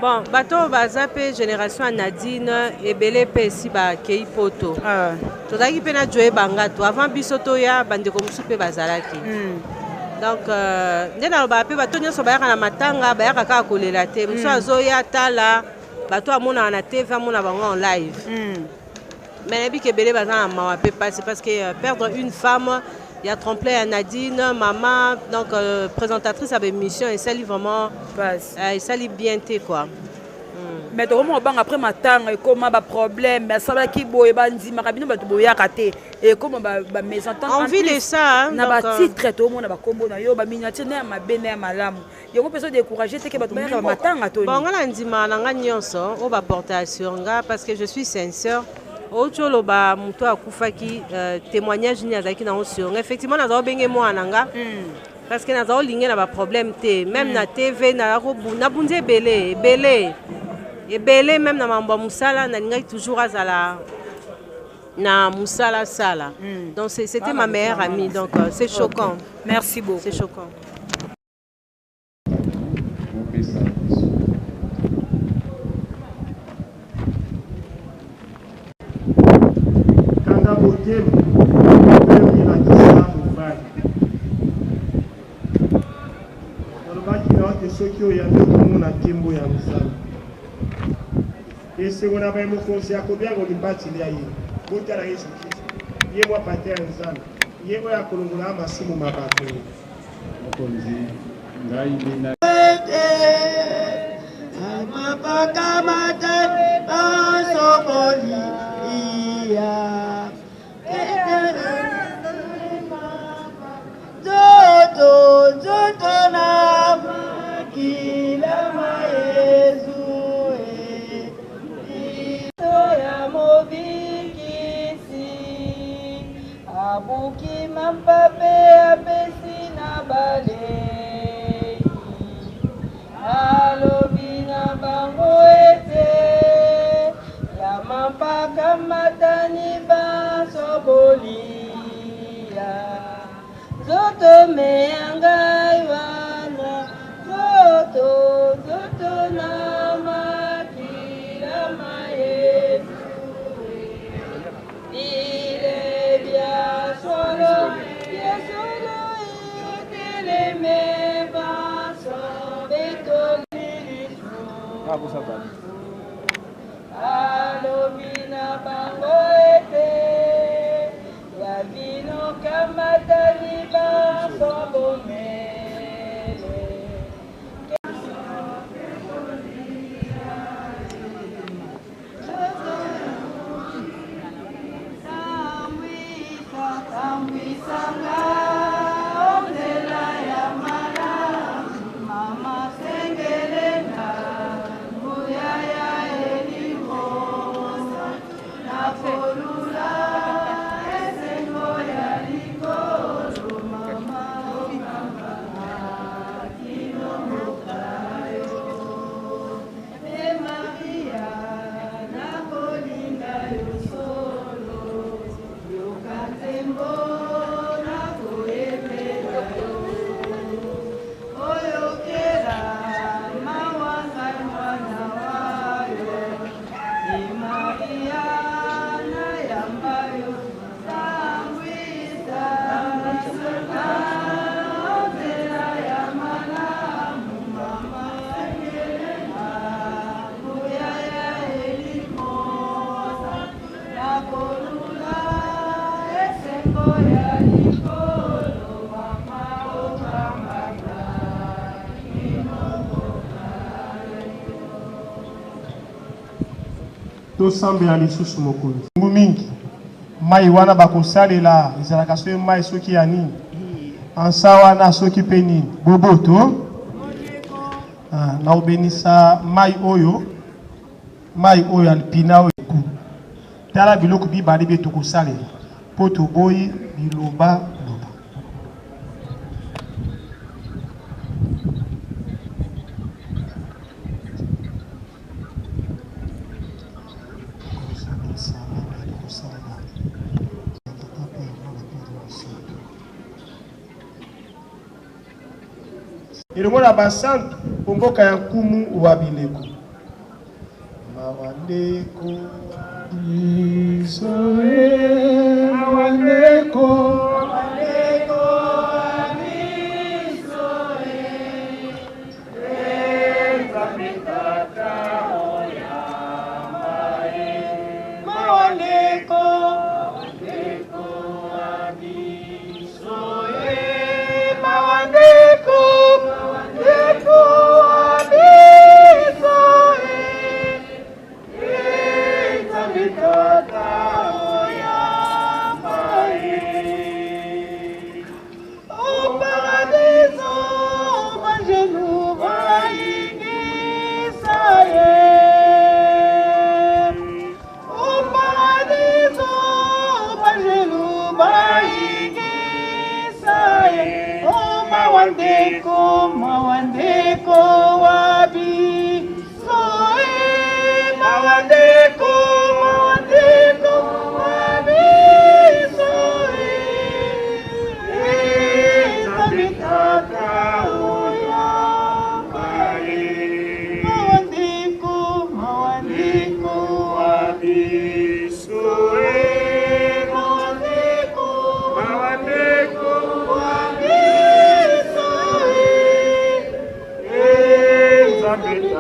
Bon, bateau bazape génération Nadine et belé pesi ba kei poto. Tozaki pena jouer bangato avant bisoto ya bande comme soupe bazalaki. Donc ndena ba pe bato nyoso ba na matanga ba ya ka kolela te. Muso azoya tala bato amona na TV amona bango en live. Mais bi ke belé bazana mawa pe passer parce que perdre une femme il y a tremplé à Nadine, maman, donc présentatrice avec mission et ça lui vraiment ça lui bien té quoi. Mais comment on après matin et comment ba problème mais ça va qui boye bandi makabino ba boya katé et comment ba mésentente envie de ça na ba titre tout monde ba kombo na yo ba miniature na ma bene malamu yo ko peso décourager te ke ba ba matin atoni bon ngala ndima na nga nyonso o ba porter sur nga parce que je suis sincère. Ocholo ba muto akufaki témoignage ni azaki na osio effectivement na zo benge mo ananga parce que na zo linge na ba problème te même na TV na robu na bunze belé même na mamba musala na linga toujours azala na musala sala donc c'était ma meilleure amie donc c'est choquant. Merci beaucoup. C'est choquant. soki oyambi komona nkembo ya mosala esengo na bamokonzi akobianga olibatili ya ye botala yesu kristo ye mwa pater ya nzambe ye oyo akolongola masimu mabato mokonzi ngai bina amapakamate basokoli iya Zoto na kila maezu ya mobikisi abuki mampape apesi na bale Zoto meangai wana, zoto na makila maesu. Ile bia solo, yesolo itele meba so betolisu. Alobina bango ete, ya vino kamatani bango bomele. Tamwisanga, ondela ya mala, mama sengelena, muyaya elimo, na polula, esengo ya likolo, mama okamba, kinomokayo. E Maria, na kolinga yo solo, yokatembo na koyepela yo. Oyokela mawanga mwana wayo, e Maria na yamba yo, sambwisa ondela ya malamu, mama yengelena, muyaya elimosa, na kolula esengo ya likolo, mama okambata tosambela lisusu mokonzi ngu mingi mai wana bakosalela ezalaka soki mai soki ya nini ansa wana soki mpe nini boboto na obenisa mai oyo alpina oyo eku tala biloko bibali bie tokosalela mpo toboyi biloba loba. elongo na basantu mboka ya nkumu wa bileko mawandeko isoe mawandeko Mawandeko wabi soe mawandeko wabi soe sabitaka oya mai mawandeko wabi soe mawandeko wabi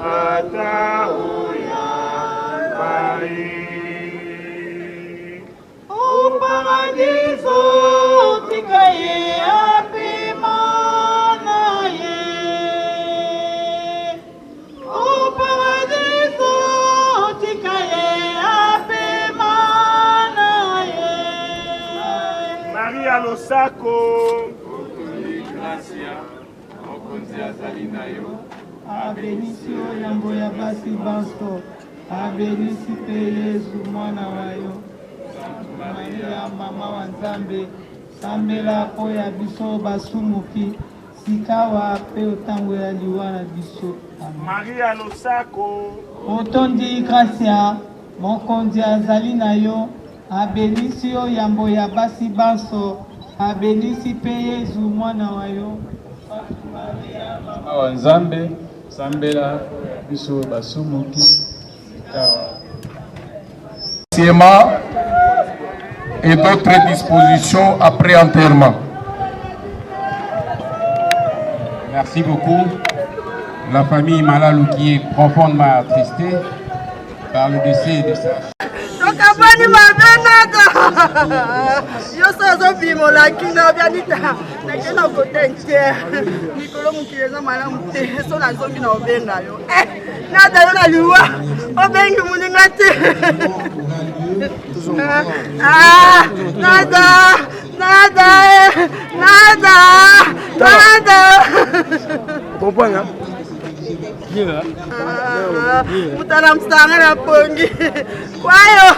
Tata oya mai o paradiso tikaye apimana ye o paradiso tikaye apimana ye Maria Losako Gracia mokonzi azali na yo abenisi yambo ya basi banso abenisi pe Yesu mwana wayo Maria mama wa Nzambe sambela po ya biso basumuki sikawa pe otango ya liwa na biso Maria Losako otondi Gracia mokonzi azali na yo abenisi yambo ya basi banso abelisi pe Yesu mwana wa yo. Awa Nzambe sambela biso basumuki et d'autres dispositions après enterrement. Merci beaucoup. La famille Malalou qui est profondément attristée par le décès de sa Tokabani mabenaka. Yo sozo bimo la kina bianita. Nakena potentiel. Nikolo mukileza malamu te. So na zongi na obenga yo. Nada yo na liwa. Obengi muninga te. Nada. Comprends? Mutana msanga na pongi. Kwayo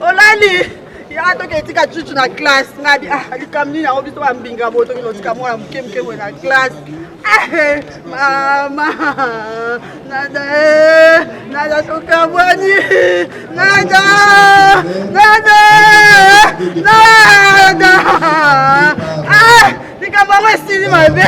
olali ya to ke tika chuchu na class ngadi alikamni na obiso wa mbinga moto kilo tika mwana mkemke na class. Mama nada tukabwani nada nikabwa esili mabe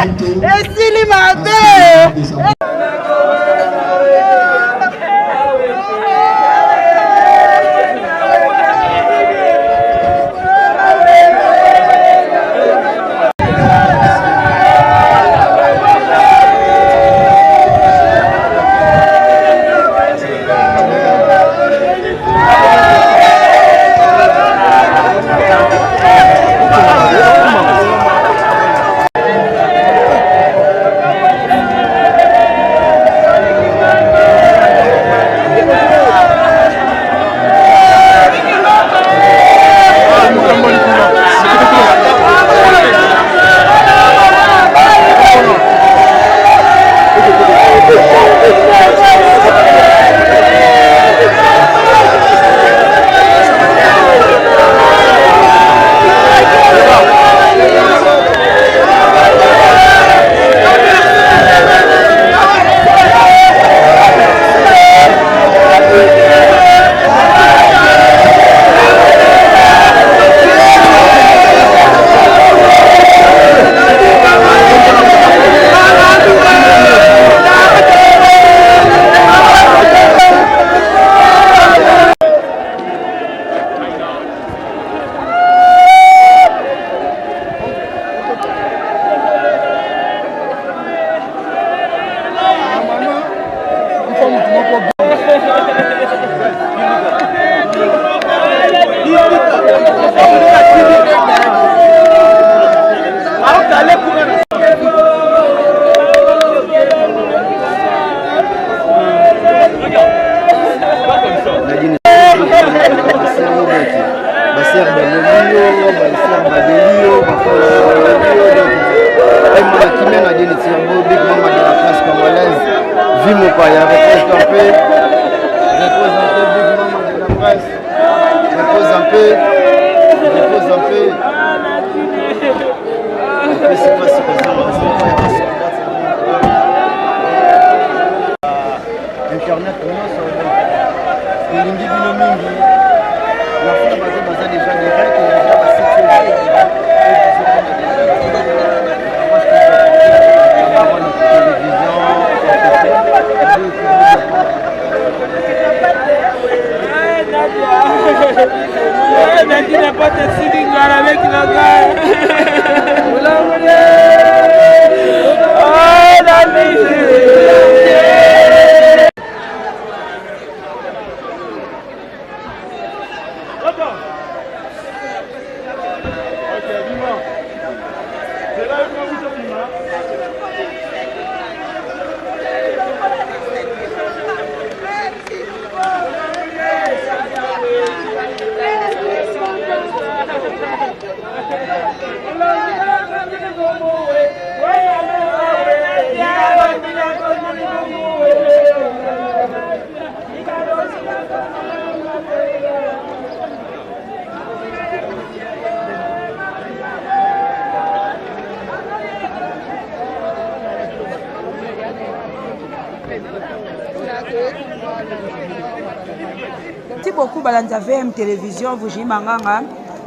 Merci beaucoup Balanza VM Télévision, vous Manganga.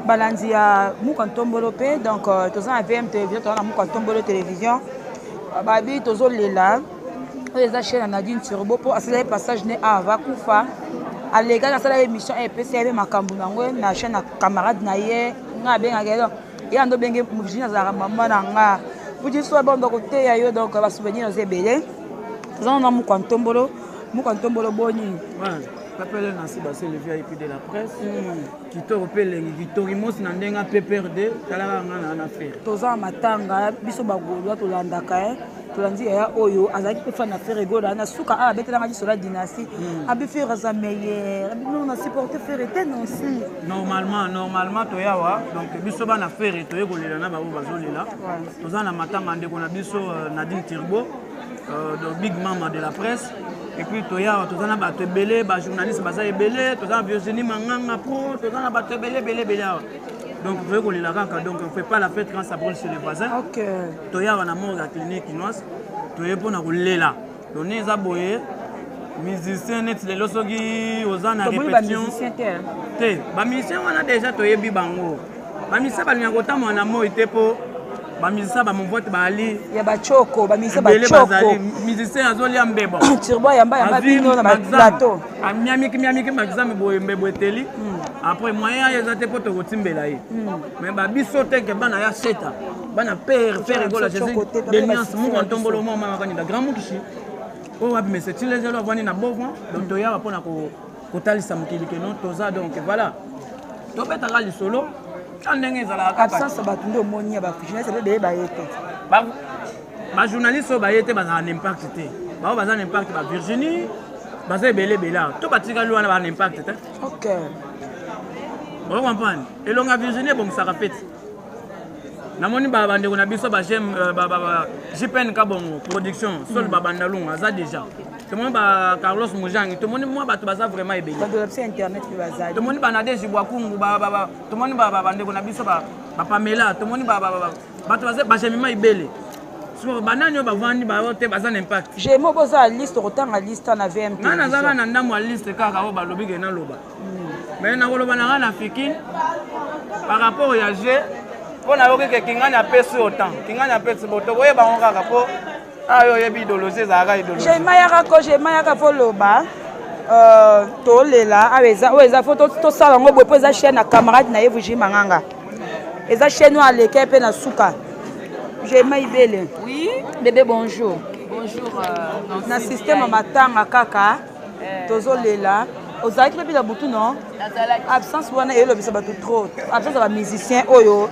balandi ya Mukantombolo pe donc toza na VM télévision toza na Mukantombolo télévision babi tozolela oyo eza chaîne ya Nadine Turbo mpo asalaki passage ne ava kufa alegaki asala émission epesi ye makambo nango na chaîne ya camarade na ye nga abengaki donc ye ando benge Virginie azalaka mama na nga puti so bondo koteya yo donc basouvenir oza ebele toza na Mukantombolo boni Appelez Nancy Bassé, le VIP de la presse. Qui te rappelle, qui te remonte dans un PPRD, tu as une affaire. Toza matanga, biso bagolo, tu l'andaka, tu l'as dit, oyo, azaki peut faire une affaire égale, na souka, ah, bête la magie sur la dynastie, abi faire ça meilleur, nous on a supporté faire et Nancy. Normalement, tu y a, donc biso ban affaire et tu es golé là, ba bazoli là. Toza na matanga, on a biso Nadine Turbo, le big mama de la presse. Et puis, tu as des belé, des journalistes, des belé, tu as Virginie Manganga Pro, tu as des belé. Donc, vous voyez donc on ne fait pas la fête quand ça brûle chez les voisins. Ok. Tu as un amour de la clinique chinoise, tu es pour nous rouler là. Donc, nous avons des musiciens, les losogi, aux ans à répétition. Les musiciens, on a déjà tu es bibango. Les musiciens, on a amour était pour. Bamisa ba mon vote ba ali ya ba choko bamisa ba choko musicien azoli ambebo turbo yamba bino na plateau miami ki maxame boye mbebo eteli après moyen ya zate poto kotimbela ye mais ba biso te ke bana ya seta bana père rigola jésus de nuance Mukantombolo mo mama kanida grand mukishi o wapi mais c'est les gens vani na bovon donc to ya pona ko kotalisa mokili ke non toza donc voilà to beta ka lisolo absence bato nde omoni ya bajournaliste ebebeye bayete bajournaliste oyo bayete bazala na impact te bao baza na impact bavirginie baza ebelebele awa to batikali wana baa na impact te okomprendre elonga virginie ebongisaka fete namoni bandeko na biso jpn kabongo production sol babanda lungu aza déjà tomoni ba Carlos Mujangi tomoni moi bato baza vraiment ebele internet tomoni banade jibwakungu tomoni bandeko na biso bapamela tomoni bato baza bajemima ebele so banani oyo bavandi baote baza na impact jemo boza liste kotanga liste na VMT nga nazaka na ndambo ya liste kaka oyo balobi ke naloba mais nakoloba nanga na fikine par rapport ya g mpo nayoki ke kingani apesi otan kingani apesi boto boyeba ngo kaka mpo ayo yebi idéologie ezalaka idéologie jemayaka fo loba tolela oyo eza fo tosala yango boye mpo eza chaîne na camarade na ye Virginie Manganga eza chaîne oyo aleke mpe na suka jema ibele bébé bonjour na système ya matanga kaka tozolela ozalaki mpe na butu non absence wana elobisa bato trop absence ya bamusicien oyo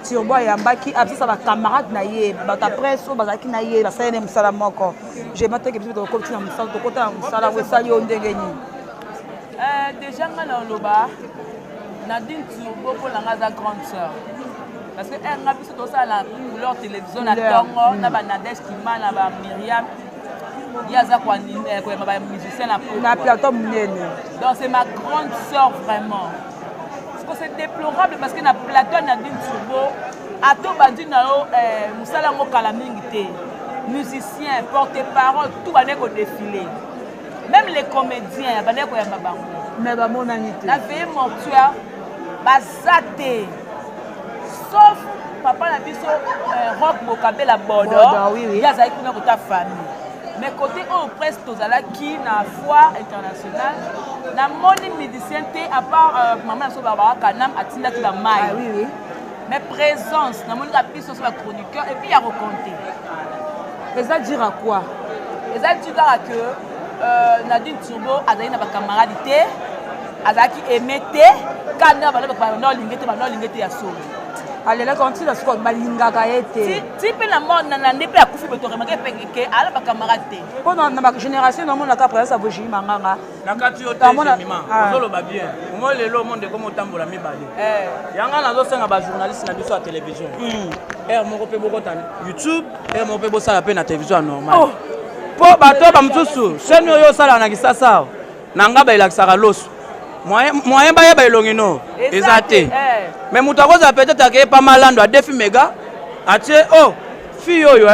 Turbo yambaki absence ya bacamarade na ye bato presse oyo bazalaki na ye basali ne mosala moko jema teke biso tokoti na mosala tokota na mosala ngo esali yo ndenge nini déjà nga na oloba Nadine Turbo mpo nanga aza grande sœur parce que nga biso tosala couleur télévision na ntongo na banadege kima na bamiriam ye aza koyamba bamusicien na plateau monene donc c'est ma grande sœur vraiment c'est déplorable parce que na plateau Nadine Turbo ato bandi na yo mosala yango kala mingi te musicien porte-parole tout bandeko kodéfile même les comédiens bandeko koyamba bango mais bamonani te na veille mortuaire baza te sauf papa na biso Rock Bokabela Bodo ye azalaki kuna kota famille mais côté oyo presque tozalaki na foire internationale namoni musicien te à part mama na so Barbara Kanam atindaki bamai mais présence namoni ka biso so bachroniqueur et puis ya reconter eza dire à quoi eza dire kaka que Nadine Turbo azalaki na bacamarade te azalaki aimé te kana banolinge te ya solo alela kontina siko balingaka ye te ti mpe na nde mpe akufi boto remake peke ala bacamarade te mpo na bagénération namonaka présence ya Virginie Manganga nakati yo te jemima ozoloba bien omo lelo omonde komo otambola mibale yanga nazosenga bajournaliste na biso ya télévision ere moko mpe bokotana youtube ere moko mpe bosala mpe na télévision ya normal mpo bato bamosusu chaîne oyo osalaka na kisasa na nga baelakisaka loso moyen bayeba elongi no eza te mais moto akozala peut-être akeye pa malando adefi mega atie fille oyo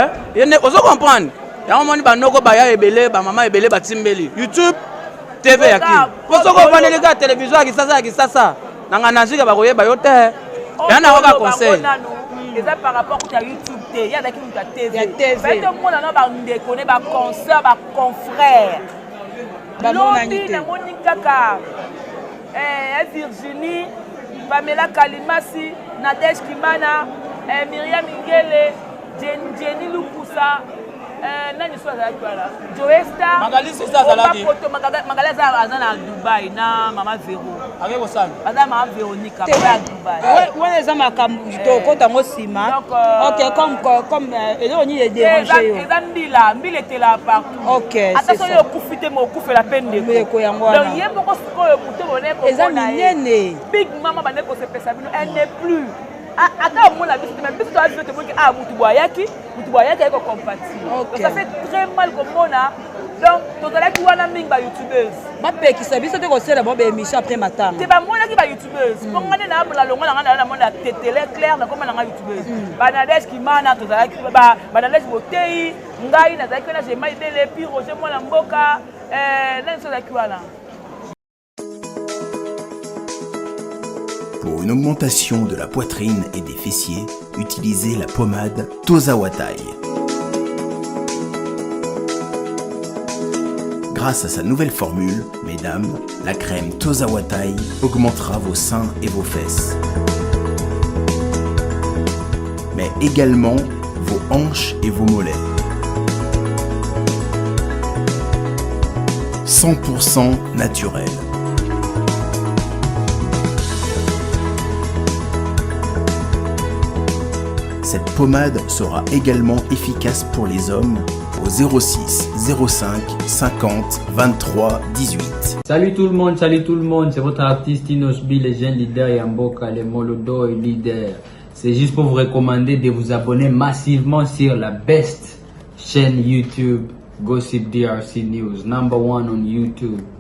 ozo comprendre yango moni banoko baya ebele bamama ebele batimbeli youtube tv yaki mpo soko ovandeli kaka télévision ya kisasa nanga nazika bakoyeba yo te ya na ko ba conseil eza par rapport à YouTube te ya daki muta TV fait tout monde na ba ndekone ba concert ba confrère lobi na moni kaka Virginie Pamela Kalimasi Nadège Kimana Myriam Ingele Jenny Lukusa nani so azalaki wala Joesta Magali César azalaki Magali aza na Dubai na Mama Vero ake kosala aza Mama Véronica ya Dubai wana eza makambo tokota ngo nsima ok comme eloko nini edérange yo eza mbila etela partout ok ata soki okufi te ma okufela mpe ndeko yango wana donc ye moko sikoyo moto bone eza minene big mama bande kosepesa bino elle n'est plus ata omona biso te biso toa biso temoki mutu boyaki ayeko compati ça fait très mal komona donc tozalaki wana mingi bayoutubeuse bapekisa biso te kosala bo baémission après matanga te bamonaki bayoutubeuse mbongane na abola longo na nga na mona tetele claire na koma na nga youtubeuse banadège kimana tozalaki banadège botei ngai nazalaki na jema idele puis roger mwana mboka nani tozalaki wana. Pour une augmentation de la poitrine et des fessiers, utilisez la pommade Tozawatai. Grâce à sa nouvelle formule, mesdames, la crème Tozawatai augmentera vos seins et vos fesses. Mais également vos hanches et vos mollets. 100% naturel. Cette pommade sera également efficace pour les hommes au 06 05 50 23 18. Salut tout le monde, c'est votre artiste Inosbi, le jeune leader Yamboka, le Molodo et leader. C'est juste pour vous recommander de vous abonner massivement sur la best chaîne YouTube, Gossip DRC News, #1 on YouTube.